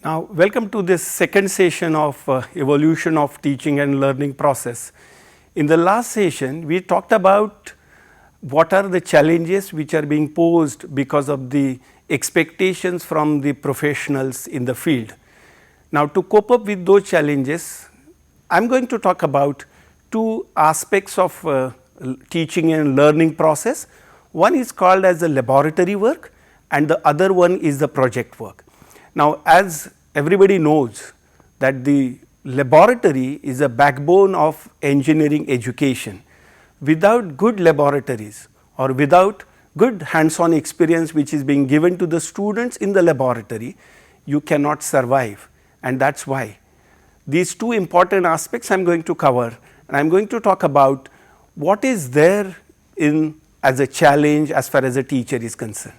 Now, welcome to this second session of evolution of teaching and learning process. In the last session, we talked about what are the challenges which are being posed because of the expectations from the professionals in the field. Now, to cope up with those challenges, I am going to talk about two aspects of teaching and learning process. One is called as the laboratory work and the other one is the project work. Now, as everybody knows that the laboratory is a backbone of engineering education. Without good laboratories or without good hands-on experience which is being given to the students in the laboratory, you cannot survive, and that is why these two important aspects I am going to cover, and I am going to talk about what is there in as a challenge as far as a teacher is concerned.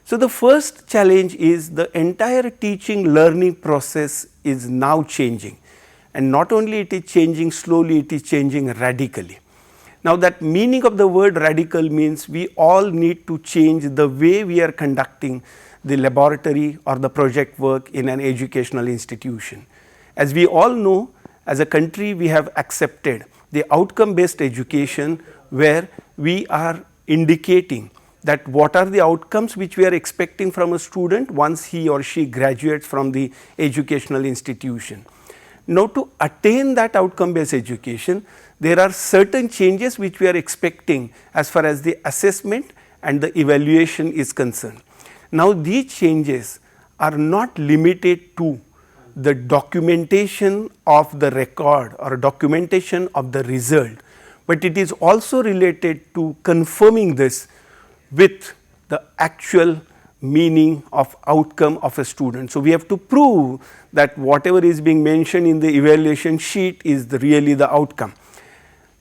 So, the first challenge is the entire teaching learning process is now changing, and not only it is changing slowly, it is changing radically. Now, that meaning of the word radical means we all need to change the way we are conducting the laboratory or the project work in an educational institution. As we all know, as a country we have accepted the outcome based education where we are indicating that what are the outcomes which we are expecting from a student once he or she graduates from the educational institution. Now, to attain that outcome based education, there are certain changes which we are expecting as far as the assessment and the evaluation is concerned. Now, these changes are not limited to the documentation of the record or documentation of the result, but it is also related to confirming this with the actual meaning of outcome of a student. So, we have to prove that whatever is being mentioned in the evaluation sheet is really the outcome.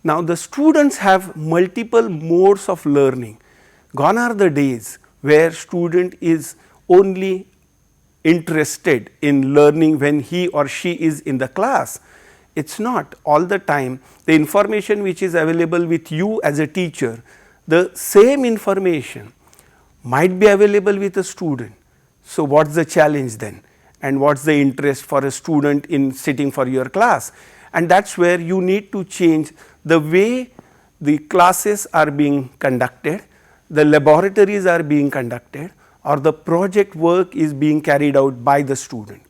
Now, the students have multiple modes of learning. Gone are the days where student is only interested in learning when he or she is in the class. It is not all the time. The information which is available with you as a teacher, the same information might be available with a student. So, what is the challenge then, and what is the interest for a student in sitting for your class? And that is where you need to change the way the classes are being conducted, the laboratories are being conducted, or the project work is being carried out by the student.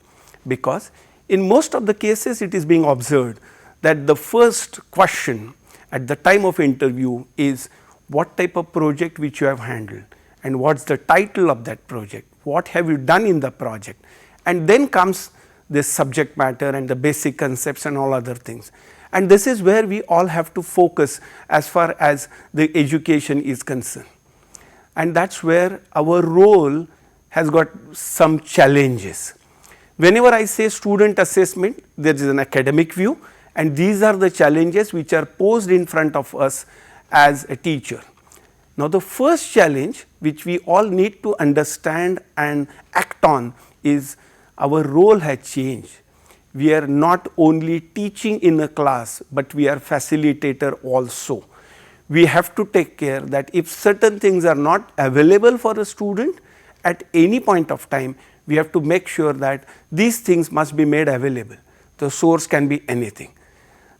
Because in most of the cases it is being observed that the first question at the time of interview is what type of project which you have handled, and what is the title of that project, what have you done in the project, and then comes this subject matter and the basic concepts and all other things. And this is where we all have to focus as far as the education is concerned, and that is where our role has got some challenges. Whenever I say student assessment, there is an academic view, and these are the challenges which are posed in front of us as a teacher. Now, the first challenge which we all need to understand and act on is our role has changed. We are not only teaching in a class, but we are facilitator also. We have to take care that if certain things are not available for a student at any point of time, we have to make sure that these things must be made available. The source can be anything.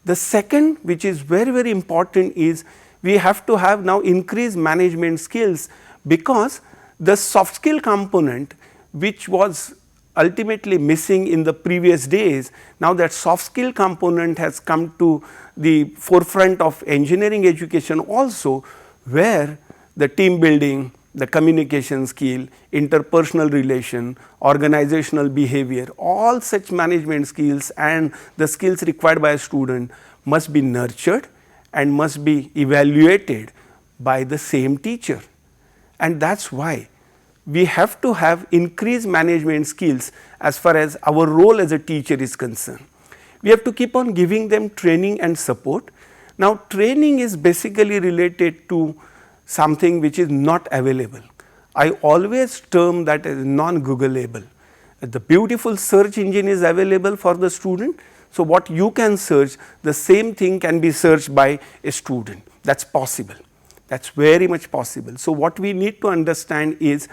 The second, which is very important, is we have to have now increased management skills, because the soft skill component which was ultimately missing in the previous days, now that soft skill component has come to the forefront of engineering education also, where the team building, the communication skill, interpersonal relation, organizational behavior, all such management skills and the skills required by a student must be nurtured and must be evaluated by the same teacher. And that is why we have to have increased management skills as far as our role as a teacher is concerned. We have to keep on giving them training and support. Now, training is basically related to something which is not available. I always term that as non-Googleable. The beautiful search engine is available for the student. So, what you can search, the same thing can be searched by a student. That is possible. That is very much possible. So, what we need to understand is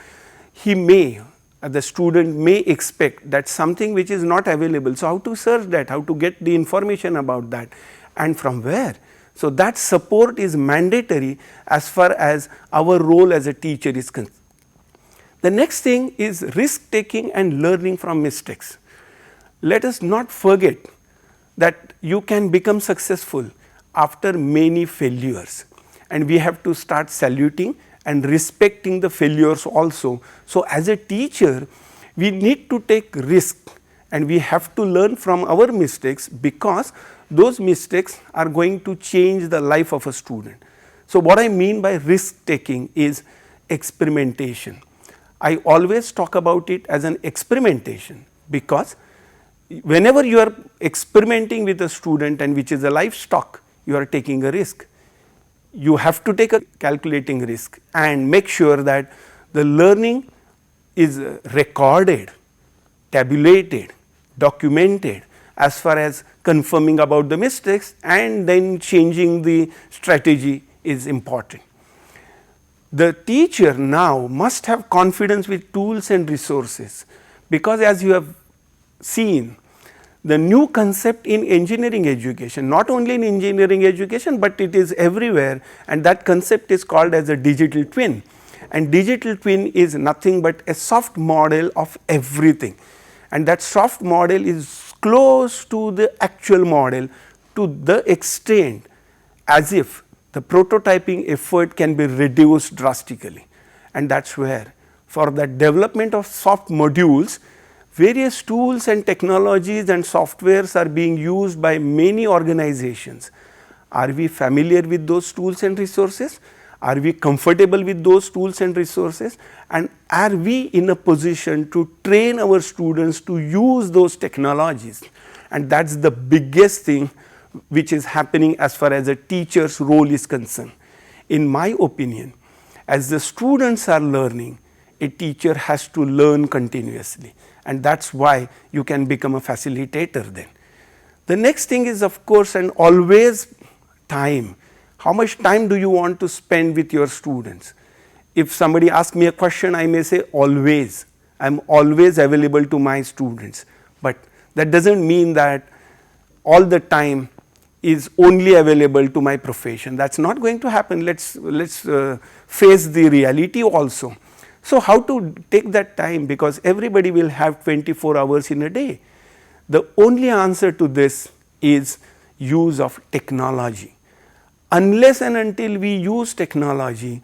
he may the student may expect that something which is not available. So, how to search that, how to get the information about that and from where. So, that support is mandatory as far as our role as a teacher is concerned. The next thing is risk taking and learning from mistakes. Let us not forget that you can become successful after many failures, and we have to start saluting and respecting the failures also. So, as a teacher we need to take risk and we have to learn from our mistakes, because those mistakes are going to change the life of a student. So, what I mean by risk taking is experimentation. I always talk about it as an experimentation, because whenever you are experimenting with a student and which is a livestock, you are taking a risk. You have to take a calculating risk and make sure that the learning is recorded, tabulated, documented as far as confirming about the mistakes, and then changing the strategy is important. The teacher now must have confidence with tools and resources, because as you have seen, the new concept in engineering education, not only in engineering education, but it is everywhere, and that concept is called as a digital twin. And digital twin is nothing but a soft model of everything, and that soft model is close to the actual model to the extent as if the prototyping effort can be reduced drastically. And that is where for the development of soft modules, various tools and technologies and softwares are being used by many organizations. Are we familiar with those tools and resources? Are we comfortable with those tools and resources? And are we in a position to train our students to use those technologies? And that is the biggest thing which is happening as far as a teacher's role is concerned. In my opinion, as the students are learning, a teacher has to learn continuously, and that is why you can become a facilitator then. The next thing is, of course, and always time. How much time do you want to spend with your students? If somebody asks me a question, I may say always. I am always available to my students, but that does not mean that all the time is only available to my profession. That is not going to happen. Let us face the reality also. So, how to take that time, because everybody will have 24 hours in a day. The only answer to this is use of technology. Unless and until we use technology,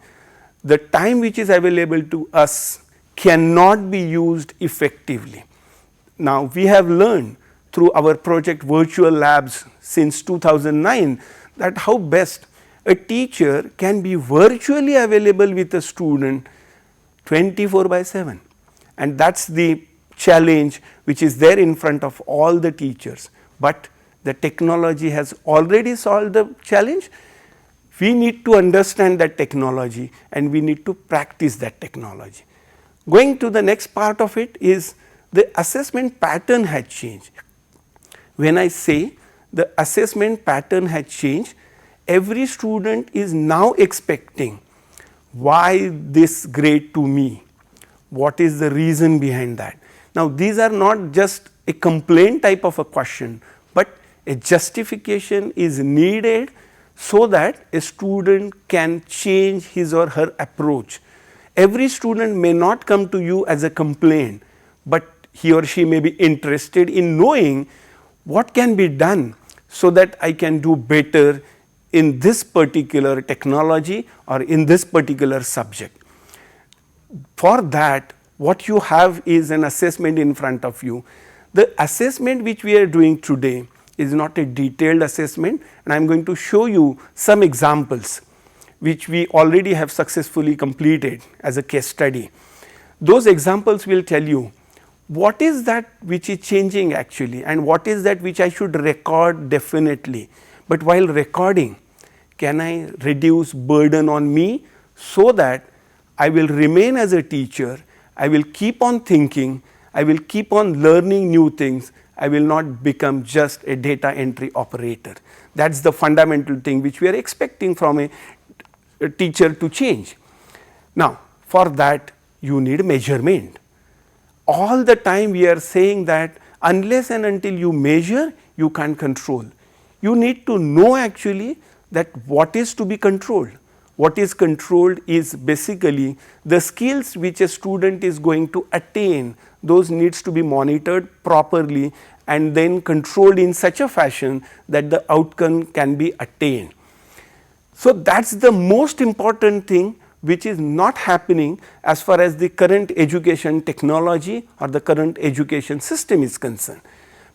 the time which is available to us cannot be used effectively. Now, we have learned through our project virtual labs since 2009 that how best a teacher can be virtually available with a student 24/7, and that is the challenge which is there in front of all the teachers. But the technology has already solved the challenge. We need to understand that technology and we need to practice that technology. Going to the next part of it is the assessment pattern has changed. When I say the assessment pattern has changed, every student is now expecting, why this grade to me? What is the reason behind that? Now, these are not just a complaint type of a question, but a justification is needed so that a student can change his or her approach. Every student may not come to you as a complaint, but he or she may be interested in knowing what can be done so that I can do better in this particular technology or in this particular subject. For that, what you have is an assessment in front of you. The assessment which we are doing today is not a detailed assessment, and I am going to show you some examples which we already have successfully completed as a case study. Those examples will tell you what is that which is changing actually, and what is that which I should record definitely. But while recording, can I reduce burden on me so that I will remain as a teacher, I will keep on thinking, I will keep on learning new things, I will not become just a data entry operator. That is the fundamental thing which we are expecting from a teacher to change. Now, for that you need measurement. all the time we are saying that unless and until you measure, you can't control. You need to know actually that what is to be controlled. What is controlled is basically the skills which a student is going to attain, those needs to be monitored properly and then controlled in such a fashion that the outcome can be attained. So, that is the most important thing which is not happening as far as the current education technology or the current education system is concerned,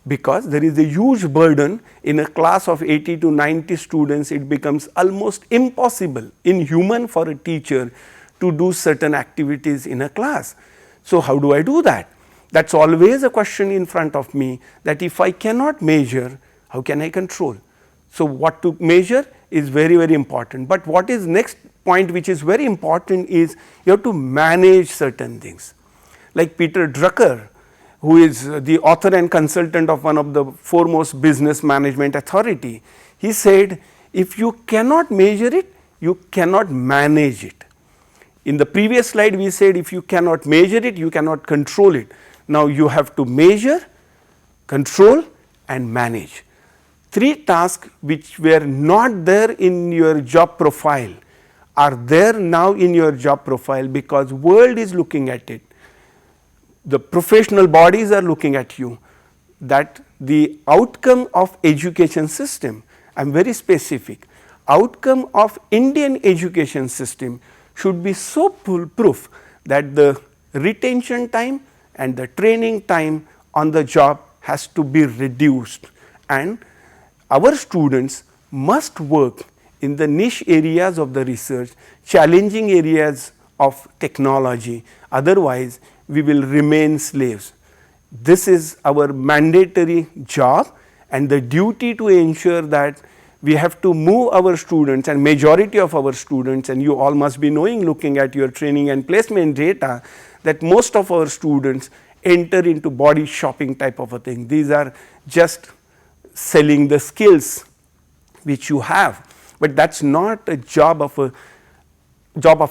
because there is a huge burden in a class of 80 to 90 students. It becomes almost impossible, inhuman for a teacher to do certain activities in a class. So, how do I do that? That is always a question in front of me, that if I cannot measure, how can I control? So, what to measure is very, very important, but what is next point which is very important is you have to manage certain things. Like Peter Drucker, who is the author and consultant of one of the foremost business management authority, he said, if you cannot measure it, you cannot manage it. In the previous slide we said if you cannot measure it, you cannot control it. Now you have to measure, control and manage. Three tasks which were not there in your job profile are there now in your job profile, because world is looking at it. The professional bodies are looking at you, that the outcome of education system, I am very specific, outcome of Indian education system should be so foolproof that the retention time and the training time on the job has to be reduced, and our students must work in the niche areas of the research, challenging areas of technology, otherwise we will remain slaves. This is our mandatory job and the duty to ensure that we have to move our students, and majority of our students, and you all must be knowing looking at your training and placement data, that most of our students enter into body shopping type of a thing. These are just selling the skills which you have, but that is not a job of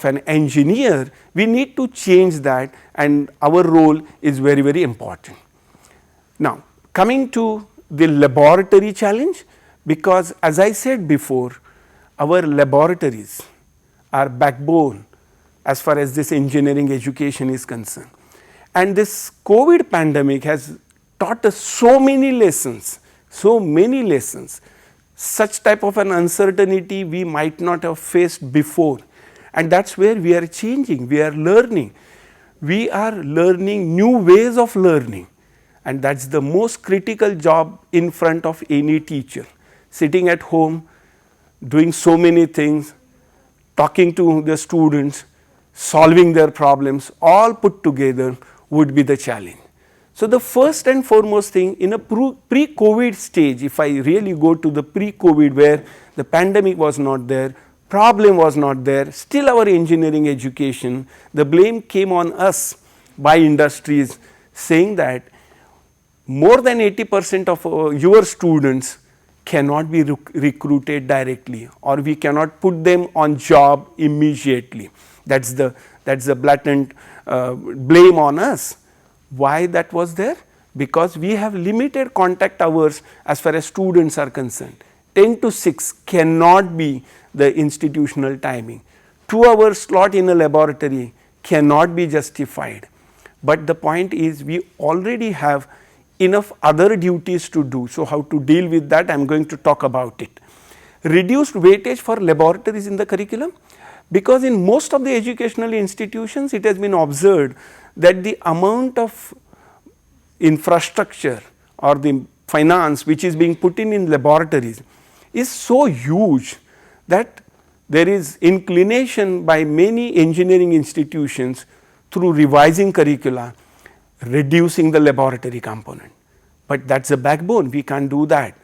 an engineer. We need to change that, and our role is very, very important. Now, coming to the laboratory challenge, because as I said before, our laboratories are backbone as far as this engineering education is concerned, and this COVID pandemic has taught us so many lessons, such type of an uncertainty we might not have faced before, and that is where we are changing, we are learning new ways of learning, and that is the most critical job in front of any teacher. Sitting at home, doing so many things, talking to the students, solving their problems, all put together would be the challenge. So, the first and foremost thing in a pre-COVID stage, if I really go to the pre-COVID where the pandemic was not there, problem was not there, still our engineering education, the blame came on us by industries saying that more than 80% of your students cannot be recruited directly, or we cannot put them on job immediately. That is the blatant blame on us. Why that was there? Because we have limited contact hours as far as students are concerned. 10 to 6 cannot be the institutional timing. 2 hour slot in a laboratory cannot be justified. But the point is we already have enough other duties to do. So, how to deal with that, I am going to talk about it. Reduced weightage for laboratories in the curriculum, because in most of the educational institutions it has been observed that the amount of infrastructure or the finance which is being put in laboratories is so huge that there is inclination by many engineering institutions through revising curricula, reducing the laboratory component, but that is a backbone, we can't do that.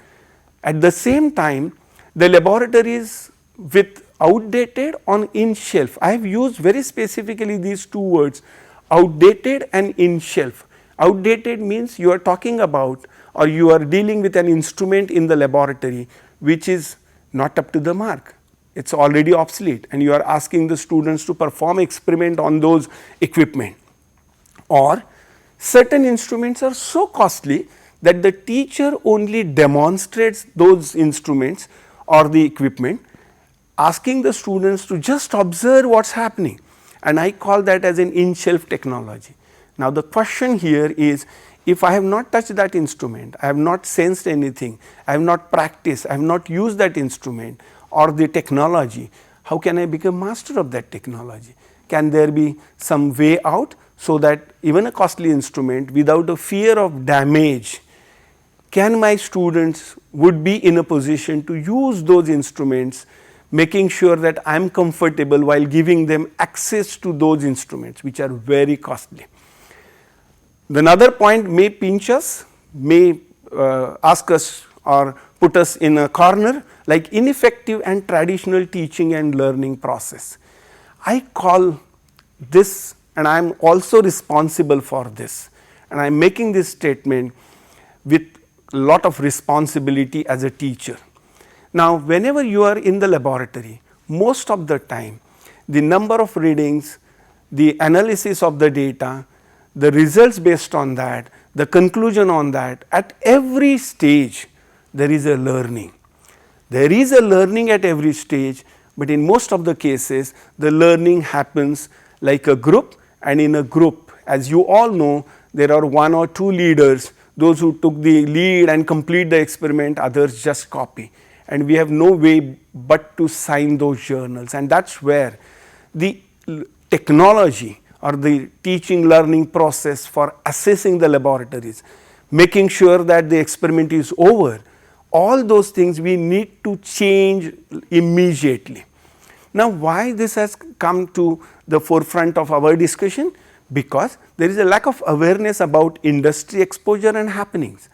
At the same time, the laboratories with outdated on in shelf, I have used very specifically these two words, outdated and in shelf. Outdated means you are talking about or you are dealing with an instrument in the laboratory which is not up to the mark, it is already obsolete, and you are asking the students to perform experiment on those equipment. Or Certain instruments are so costly that the teacher only demonstrates those instruments or the equipment, asking the students to just observe what is happening, and I call that as an in-shelf technology. Now, the question here is, if I have not touched that instrument, I have not sensed anything, I have not practiced, I have not used that instrument or the technology, how can I become master of that technology? Can there be some way out so that even a costly instrument without a fear of damage, can my students would be in a position to use those instruments, making sure that I am comfortable while giving them access to those instruments which are very costly. Another point may pinch us, may ask us or put us in a corner, like ineffective and traditional teaching and learning process. I call this, and I am also responsible for this, and I am making this statement with a lot of responsibility as a teacher. Now, whenever you are in the laboratory, most of the time the number of readings, the analysis of the data, the results based on that, the conclusion on that, at every stage there is a learning. There is a learning at every stage, but in most of the cases the learning happens like a group, and in a group, as you all know, there are 1 or 2 leaders, those who took the lead and complete the experiment, others just copy, and we have no way but to sign those journals, and that is where the technology or the teaching learning process for assessing the laboratories, making sure that the experiment is over, all those things we need to change immediately. Now, why this has come to the forefront of our discussion? Because there is a lack of awareness about industry exposure and happenings.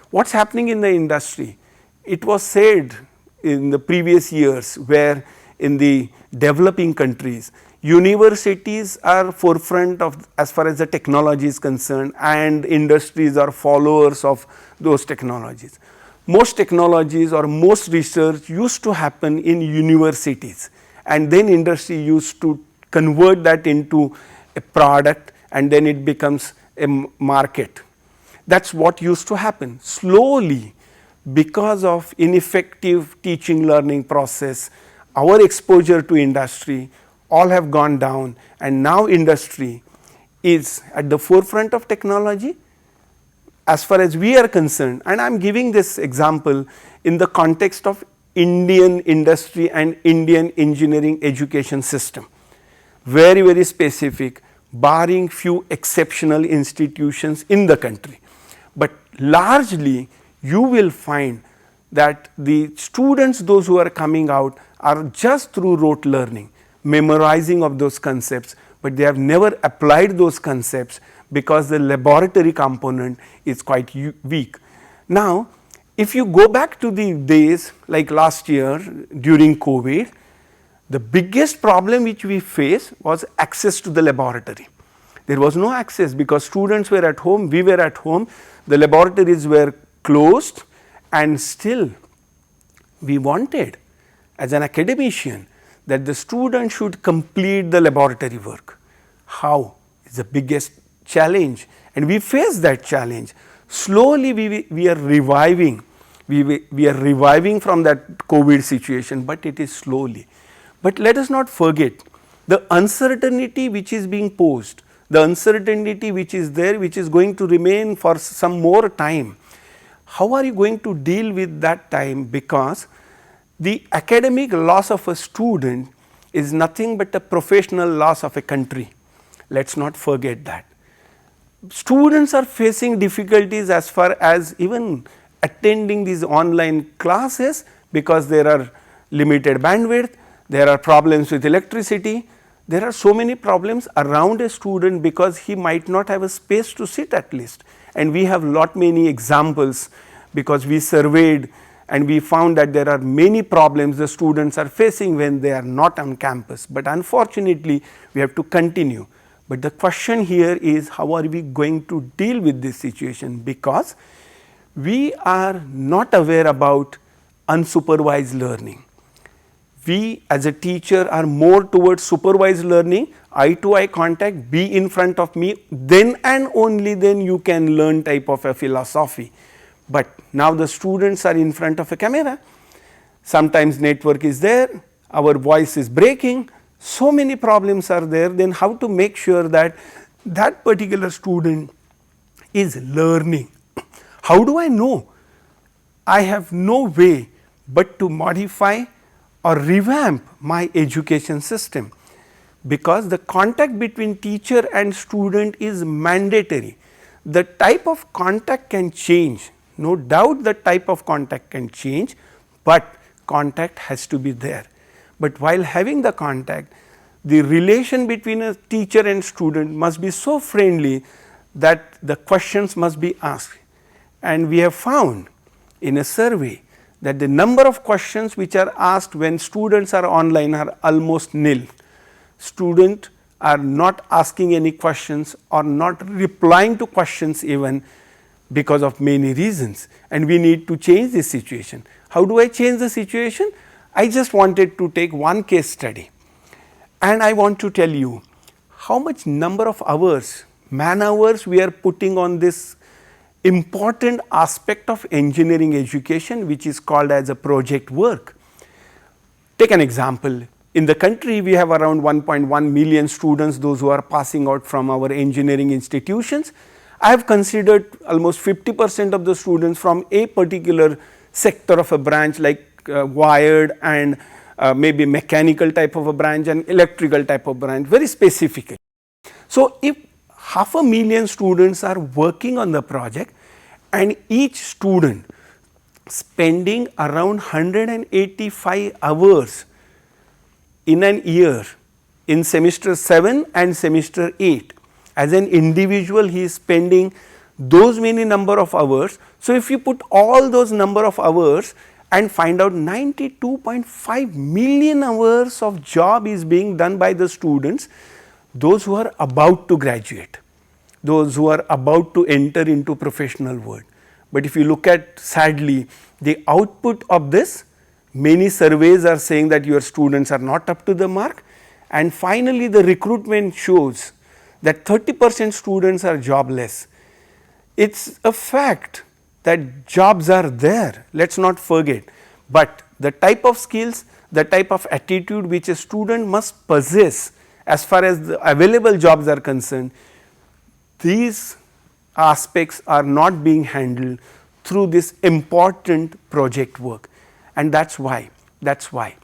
What is happening in the industry? It was said in the previous years, where in the developing countries, universities are forefront of as far as the technology is concerned, and industries are followers of those technologies. Most technologies or most research used to happen in universities, and then industry used to convert that into a product, and then it becomes a market. That is what used to happen. Slowly, because of ineffective teaching learning process, our exposure to industry all have gone down, and now industry is at the forefront of technology as far as we are concerned. And I am giving this example in the context of Indian industry and Indian engineering education system, very, very specific, barring few exceptional institutions in the country. But largely you will find that the students, those who are coming out, are just through rote learning, memorizing of those concepts, but they have never applied those concepts because the laboratory component is quite weak. Now, if you go back to the days like last year during COVID, the biggest problem which we faced was access to the laboratory. There was no access because students were at home, we were at home, the laboratories were closed, and still we wanted as an academician that the student should complete the laboratory work. How is the biggest challenge, and we face that challenge. Slowly we are reviving, we are reviving from that COVID situation, but it is slowly. But let us not forget the uncertainty which is being posed, the uncertainty which is there, which is going to remain for some more time. How are you going to deal with that time? Because the academic loss of a student is nothing but a professional loss of a country. Let us not forget that. Students are facing difficulties as far as even attending these online classes, because there are limited bandwidth, there are problems with electricity, there are so many problems around a student because he might not have a space to sit at least. And we have lot many examples because we surveyed and we found that there are many problems the students are facing when they are not on campus, but unfortunately we have to continue. But the question here is, how are we going to deal with this situation? Because we are not aware about unsupervised learning. We as a teacher are more towards supervised learning. eye to eye contact, be in front of me, then and only then you can learn type of a philosophy. But now the students are in front of a camera, sometimes network is there, our voice is breaking, so many problems are there, then how to make sure that that particular student is learning. How do I know? I have no way but to modify or revamp my education system, because the contact between teacher and student is mandatory. The type of contact can change, no doubt the type of contact can change, but contact has to be there. But while having the contact, the relation between a teacher and student must be so friendly that the questions must be asked. And we have found in a survey that the number of questions which are asked when students are online are almost nil. Students are not asking any questions or not replying to questions even, because of many reasons, and we need to change this situation. How do I change the situation? I just wanted to take one case study, and I want to tell you how much number of hours, man hours we are putting on this important aspect of engineering education, which is called as a project work. Take an example. In the country, we have around 1.1 million students, those who are passing out from our engineering institutions. I have considered almost 50% of the students from a particular sector of a branch, like wired and maybe mechanical type of a branch and electrical type of branch, very specifically. So, if 500,000 students are working on the project and each student spending around 185 hours in an year in semester 7 and semester 8, as an individual he is spending those many number of hours. So, if you put all those number of hours and find out 92.5 million hours of job is being done by the students, those who are about to graduate, those who are about to enter into professional world. But if you look at, sadly, the output of this, many surveys are saying that your students are not up to the mark, and finally the recruitment shows that 30% students are jobless. It is a fact that jobs are there, let us not forget, but the type of skills, the type of attitude which a student must possess as far as the available jobs are concerned, these aspects are not being handled through this important project work, and that is why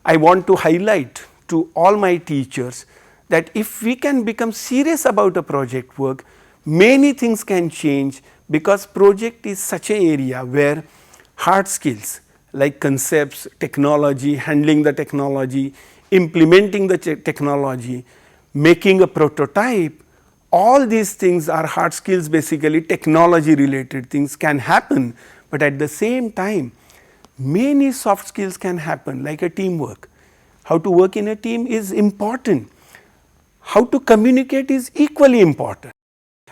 I want to highlight to all my teachers that if we can become serious about a project work, many things can change, because project is such an area where hard skills like concepts, technology, handling the technology, implementing the technology, making a prototype, all these things are hard skills, basically technology related things can happen, but at the same time many soft skills can happen, like a teamwork. How to work in a team is important, how to communicate is equally important,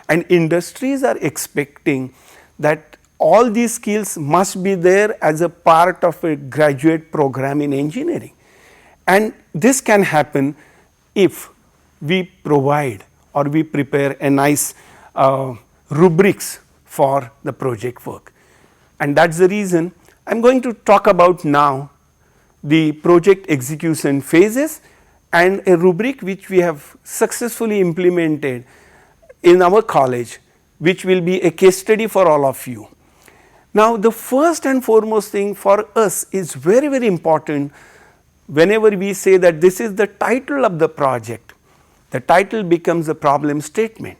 and industries are expecting that all these skills must be there as a part of a graduate program in engineering. And this can happen if we provide or we prepare a nice rubrics for the project work, and that is the reason I am going to talk about now the project execution phases and a rubric which we have successfully implemented in our college, which will be a case study for all of you. Now, the first and foremost thing for us is very, very important. Whenever we say that this is the title of the project, the title becomes a problem statement,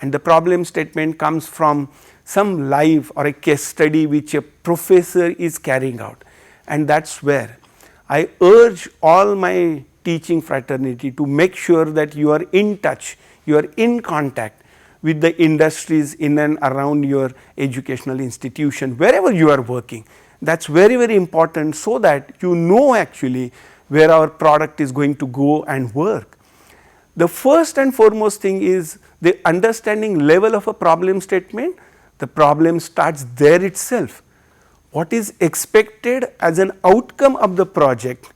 and the problem statement comes from some live or a case study which a professor is carrying out, and that is where I urge all my teaching fraternity to make sure that you are in touch, you are in contact with the industries in and around your educational institution, wherever you are working. That is very, very important, so that you know actually where our product is going to go and work. The first and foremost thing is the understanding level of a problem statement. The problem starts there itself. What is expected as an outcome of the project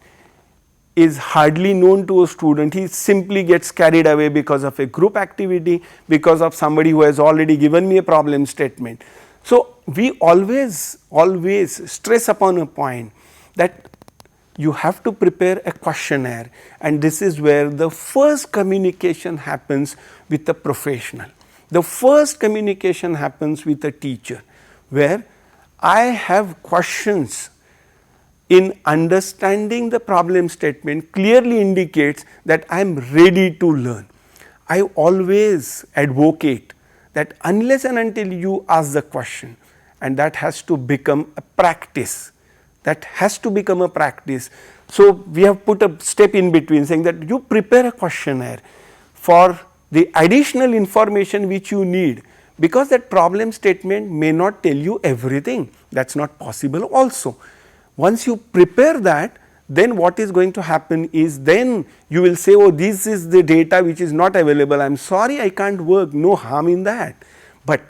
is hardly known to a student, he simply gets carried away because of a group activity, because of somebody who has already given me a problem statement. So, we always stress upon a point that you have to prepare a questionnaire, and this is where the first communication happens with the professional. The first communication happens with a teacher, where I have questions in understanding the problem statement clearly indicates that I am ready to learn. I always advocate that unless and until you ask the question, and that has to become a practice, that has to become a practice. So, we have put a step in between saying that you prepare a questionnaire for the additional information which you need, because that problem statement may not tell you everything, that is not possible also. Once you prepare that, then what is going to happen is then you will say, oh, this is the data which is not available, I am sorry I can't work, no harm in that. But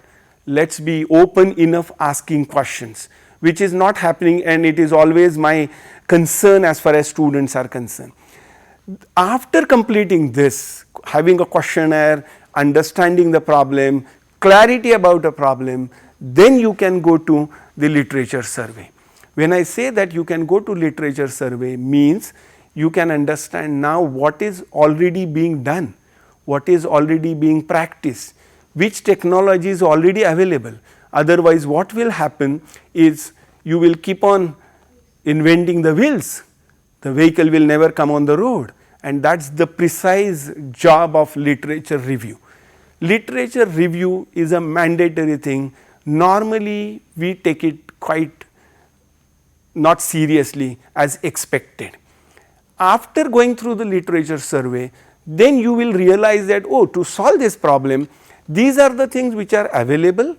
let us be open enough asking questions, which is not happening, and it is always my concern as far as students are concerned. After completing this, having a questionnaire, understanding the problem, clarity about a problem, then you can go to the literature survey. When I say that you can go to literature survey, means you can understand now what is already being done, what is already being practiced, which technology is already available. Otherwise, what will happen is you will keep on inventing the wheels, the vehicle will never come on the road, and that is the precise job of literature review. Literature review is a mandatory thing. Normally, we take it quite not seriously as expected. After going through the literature survey, then you will realize that, oh, to solve this problem, these are the things which are available,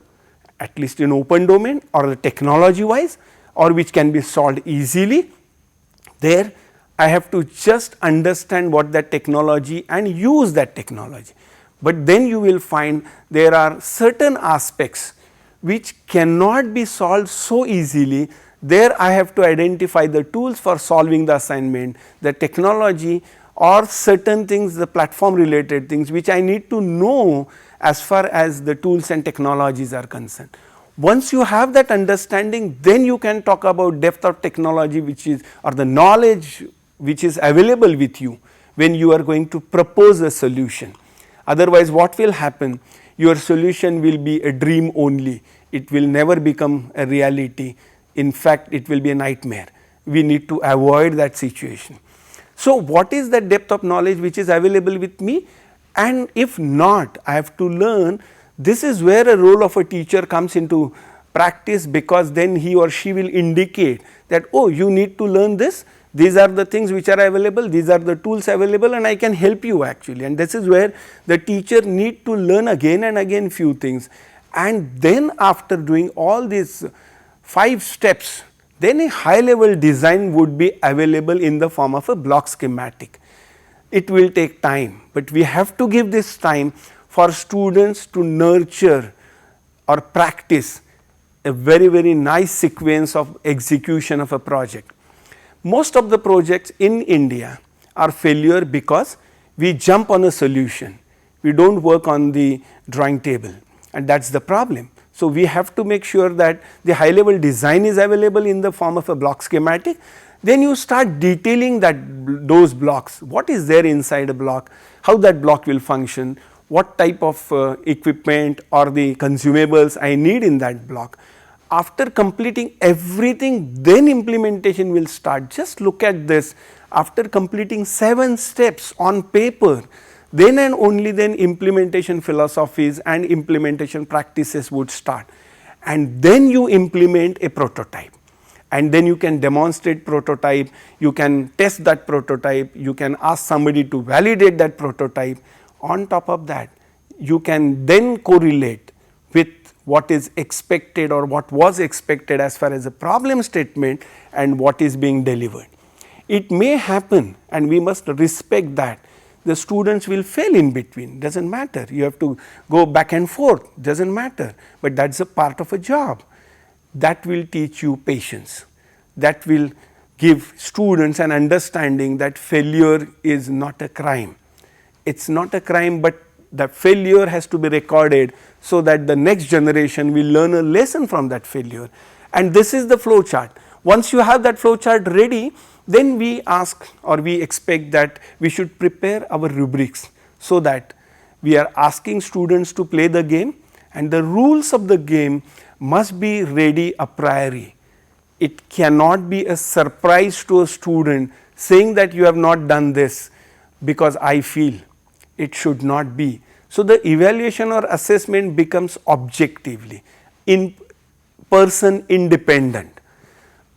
at least in open domain or the technology wise, or which can be solved easily. There I have to just understand what that technology and use that technology. But then you will find there are certain aspects which cannot be solved so easily. There I have to identify the tools for solving the assignment, the technology, or certain things, the platform related things which I need to know as far as the tools and technologies are concerned. Once you have that understanding, then you can talk about depth of technology which is, or the knowledge which is available with you when you are going to propose a solution. Otherwise, what will happen? Your solution will be a dream only, it will never become a reality. In fact, it will be a nightmare. We need to avoid that situation. So, what is the depth of knowledge which is available with me? And if not, I have to learn. This is where a role of a teacher comes into practice, because then he or she will indicate that, oh, you need to learn this, these are the things which are available, these are the tools available, and I can help you actually. And this is where the teacher need to learn again and again few things. And then after doing all these 5 steps, then a high level design would be available in the form of a block schematic. It will take time, but we have to give this time for students to nurture or practice a very nice sequence of execution of a project. Most of the projects in India are failure because we jump on a solution, we do not work on the drawing table, and that is the problem. So, we have to make sure that the high level design is available in the form of a block schematic. Then you start detailing those blocks, what is there inside a block, how that block will function, what type of equipment or the consumables I need in that block. After completing everything, then implementation will start. Just look at this, after completing 7 steps on paper, then and only then implementation philosophies and implementation practices would start, and then you implement a prototype, and then you can demonstrate prototype, you can test that prototype, you can ask somebody to validate that prototype. On top of that, you can then correlate with what is expected or what was expected as far as a problem statement and what is being delivered. It may happen, and we must respect that the students will fail in between, does not matter, you have to go back and forth, does not matter, but that is a part of a job. That will teach you patience, that will give students an understanding that failure is not a crime. It is not a crime, but the failure has to be recorded so that the next generation will learn a lesson from that failure. And this is the flow chart. Once you have that flow chart ready, then we ask or we expect that we should prepare our rubrics, so that we are asking students to play the game, and the rules of the game must be ready a priori. It cannot be a surprise to a student saying that you have not done this because I feel. It should not be. So, the evaluation or assessment becomes objectively, in person independent,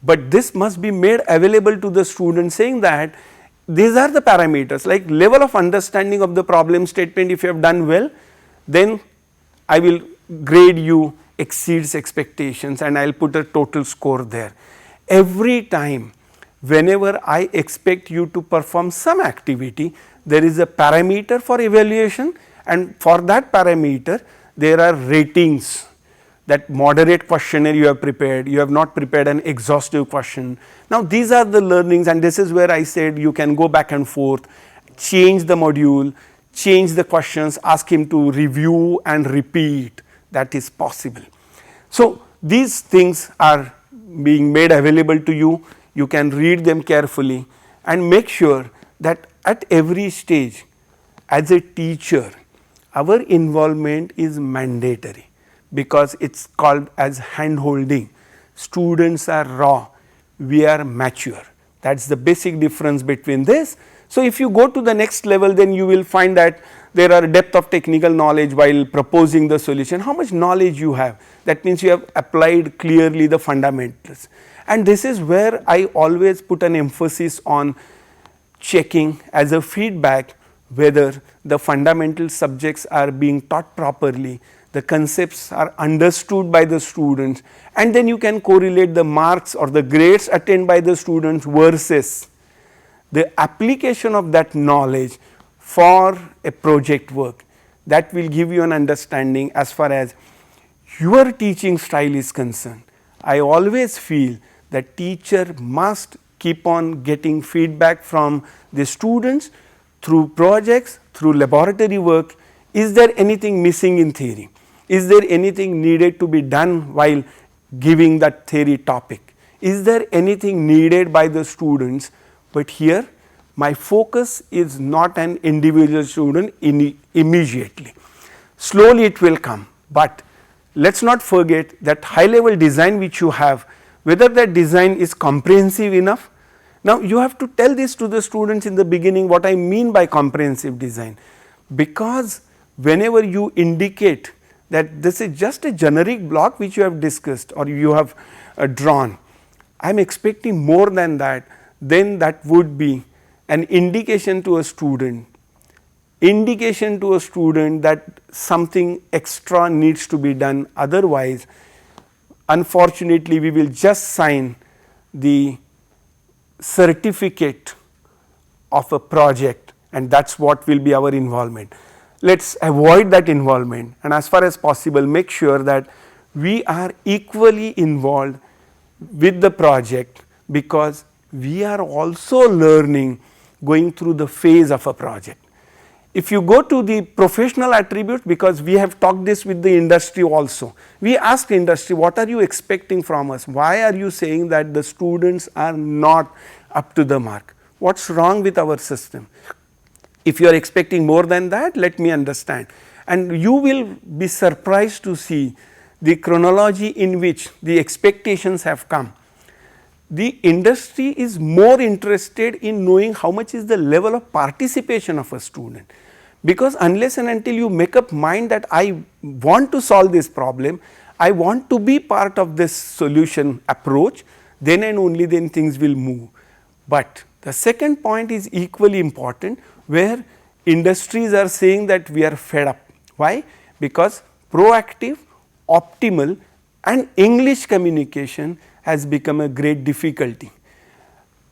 but this must be made available to the student, saying that these are the parameters, like level of understanding of the problem statement. If you have done well, then I will grade you exceeds expectations and I will put a total score there. Every time whenever I expect you to perform some activity, there is a parameter for evaluation, and for that parameter there are ratings. That moderate questionnaire you have prepared, you have not prepared an exhaustive question. Now, these are the learnings, and this is where I said you can go back and forth, change the module, change the questions, ask him to review and repeat. That is possible. So, these things are being made available to you. You can read them carefully and make sure that at every stage, as a teacher, our involvement is mandatory, because it is called as hand holding. Students are raw, we are mature. That is the basic difference between this. So, if you go to the next level, then you will find that there are depth of technical knowledge while proposing the solution. How much knowledge you have? That means you have applied clearly the fundamentals. And this is where I always put an emphasis on checking as a feedback whether the fundamental subjects are being taught properly, the concepts are understood by the students, and then you can correlate the marks or the grades attained by the students versus the application of that knowledge for a project work. That will give you an understanding as far as your teaching style is concerned. I always feel that teacher must keep on getting feedback from the students through projects, through laboratory work. Is there anything missing in theory? Is there anything needed to be done while giving that theory topic? Is there anything needed by the students? But here my focus is not an individual student immediately. Slowly it will come, but let us not forget that high level design which you have, whether that design is comprehensive enough. Now, you have to tell this to the students in the beginning what I mean by comprehensive design, because whenever you indicate that this is just a generic block which you have discussed or you have drawn, I am expecting more than that, then that would be an indication to a student that something extra needs to be done. Otherwise, unfortunately, we will just sign the certificate of a project, and that is what will be our involvement. Let us avoid that involvement, and as far as possible make sure that we are equally involved with the project, because we are also learning going through the phase of a project. If you go to the professional attributes, because we have talked this with the industry also, we asked industry, what are you expecting from us? Why are you saying that the students are not up to the mark? What is wrong with our system? If you are expecting more than that, let me understand. And you will be surprised to see the chronology in which the expectations have come. The industry is more interested in knowing how much is the level of participation of a student, because unless and until you make up mind that I want to solve this problem, I want to be part of this solution approach, then and only then things will move. But the second point is equally important, where industries are saying that we are fed up. Why? Because proactive, optimal and English communication has become a great difficulty.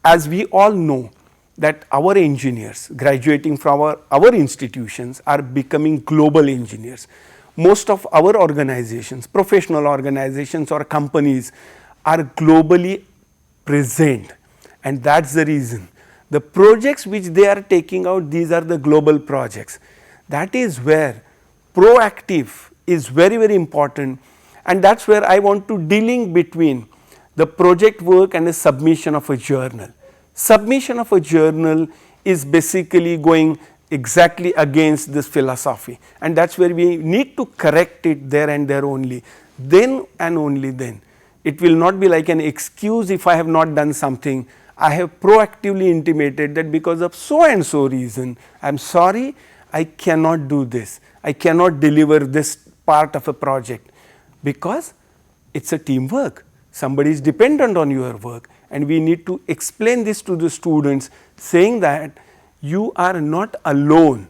As we all know that our engineers graduating from our institutions are becoming global engineers. Most of our organizations, professional organizations or companies are globally present, and that is the reason. The projects which they are taking out, these are the global projects. That is where proactive is very, very important, and that is where I want to de-link between the project work and the submission of a journal. Submission of a journal is basically going exactly against this philosophy, and that is where we need to correct it there and there only. Then and only then. It will not be like an excuse if I have not done something. I have proactively intimated that because of so and so reason, I am sorry, I cannot do this, I cannot deliver this part of a project, because it is a teamwork. Somebody is dependent on your work, and we need to explain this to the students, saying that you are not alone,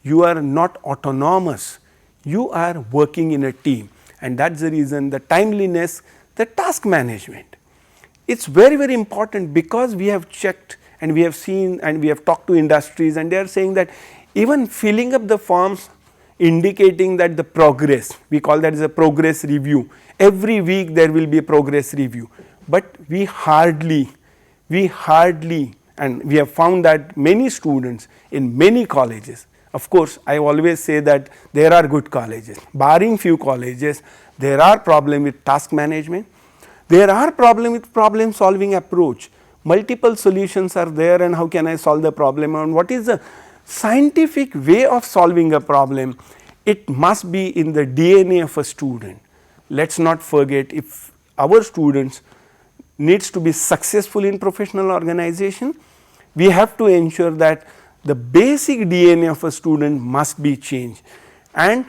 you are not autonomous, you are working in a team, and that is the reason the timeliness, the task management. It is very, very important, because we have checked and we have seen and we have talked to industries, and they are saying that even filling up the forms indicating that the progress, we call that as a progress review. Every week there will be a progress review, but we hardly and we have found that many students in many colleges, of course I always say that there are good colleges, barring few colleges, there are problem with task management, there are problem with problem solving approach. Multiple solutions are there, and how can I solve the problem, and what is the scientific way of solving a problem. It must be in the DNA of a student. Let us not forget, if our students needs to be successful in professional organization, we have to ensure that the basic DNA of a student must be changed, and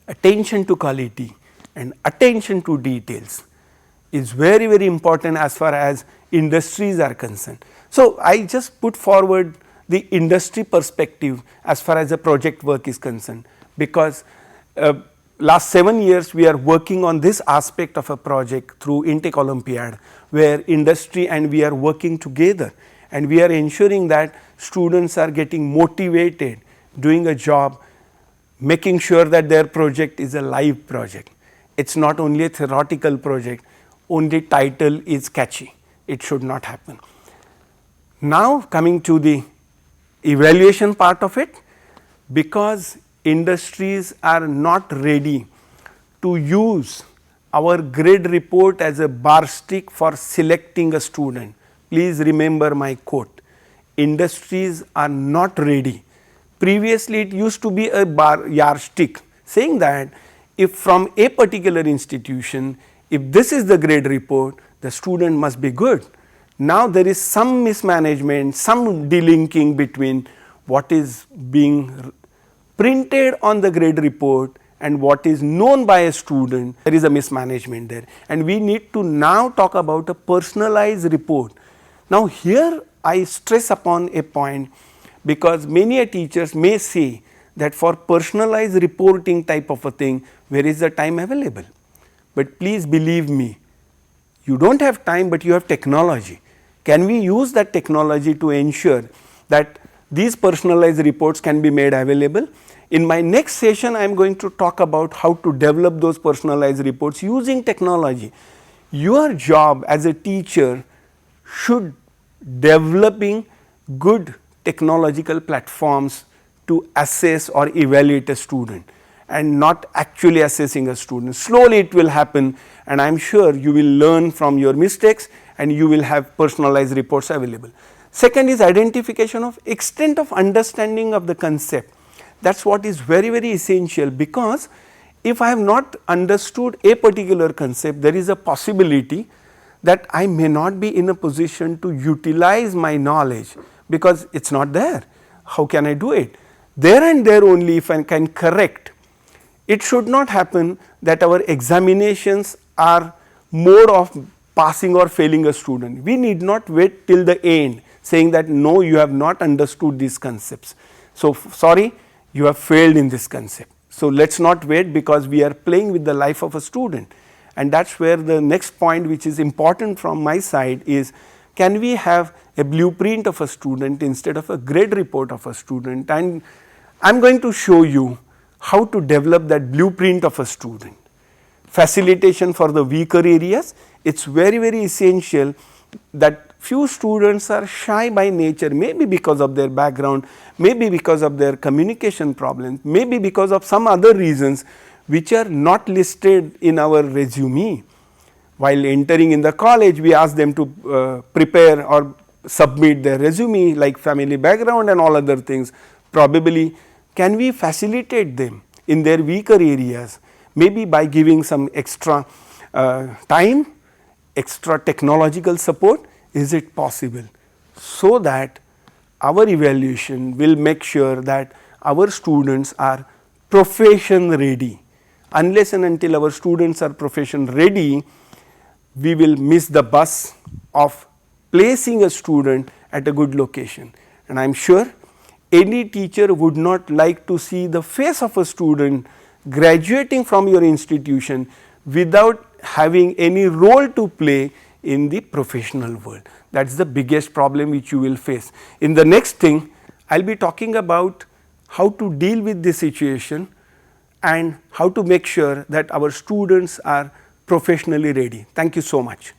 attention to quality and attention to details is very, very important as far as industries are concerned. So, I just put forward the industry perspective as far as the project work is concerned, because last 7 years we are working on this aspect of a project through Intake Olympiad, where industry and we are working together, and we are ensuring that students are getting motivated, doing a job, making sure that their project is a live project. It is not only a theoretical project, only title is catchy, it should not happen. Now coming to the evaluation part of it, because industries are not ready to use our grade report as a bar stick for selecting a student. Please remember my quote, industries are not ready. Previously it used to be a yardstick, saying that if from a particular institution, if this is the grade report, the student must be good. Now there is some mismanagement, some delinking between what is being printed on the grade report and what is known by a student. There is a mismanagement there, and we need to now talk about a personalized report. Now here I stress upon a point, because many teachers may say that for personalized reporting type of a thing, where is the time available? But please believe me, you do not have time, but you have technology. Can we use that technology to ensure that these personalized reports can be made available? In my next session, I am going to talk about how to develop those personalized reports using technology. Your job as a teacher should developing good technological platforms to assess or evaluate a student, and not actually assessing a student. Slowly it will happen, and I am sure you will learn from your mistakes and you will have personalized reports available. Second is identification of extent of understanding of the concept. That is what is very, very essential, because if I have not understood a particular concept, there is a possibility that I may not be in a position to utilize my knowledge, because it is not there. How can I do it? There and there only, if I can correct. It should not happen that our examinations are mode of passing or failing a student. We need not wait till the end saying that no, you have not understood these concepts. So, sorry, you have failed in this concept. So, let us not wait, because we are playing with the life of a student, and that is where the next point which is important from my side is, can we have a blueprint of a student instead of a grade report of a student? And I am going to show you how to develop that blueprint of a student. Facilitation for the weaker areas, it is very, very essential that few students are shy by nature, maybe because of their background, maybe because of their communication problems, maybe because of some other reasons which are not listed in our resume. While entering in the college, we ask them to prepare or submit their resume like family background and all other things. Probably can we facilitate them in their weaker areas, maybe by giving some extra time, extra technological support? Is it possible? So that our evaluation will make sure that our students are profession ready. Unless and until our students are profession ready, we will miss the bus of placing a student at a good location. And I am sure any teacher would not like to see the face of a student graduating from your institution without having any role to play in the professional world. That is the biggest problem which you will face. In the next thing, I will be talking about how to deal with this situation and how to make sure that our students are professionally ready. Thank you so much.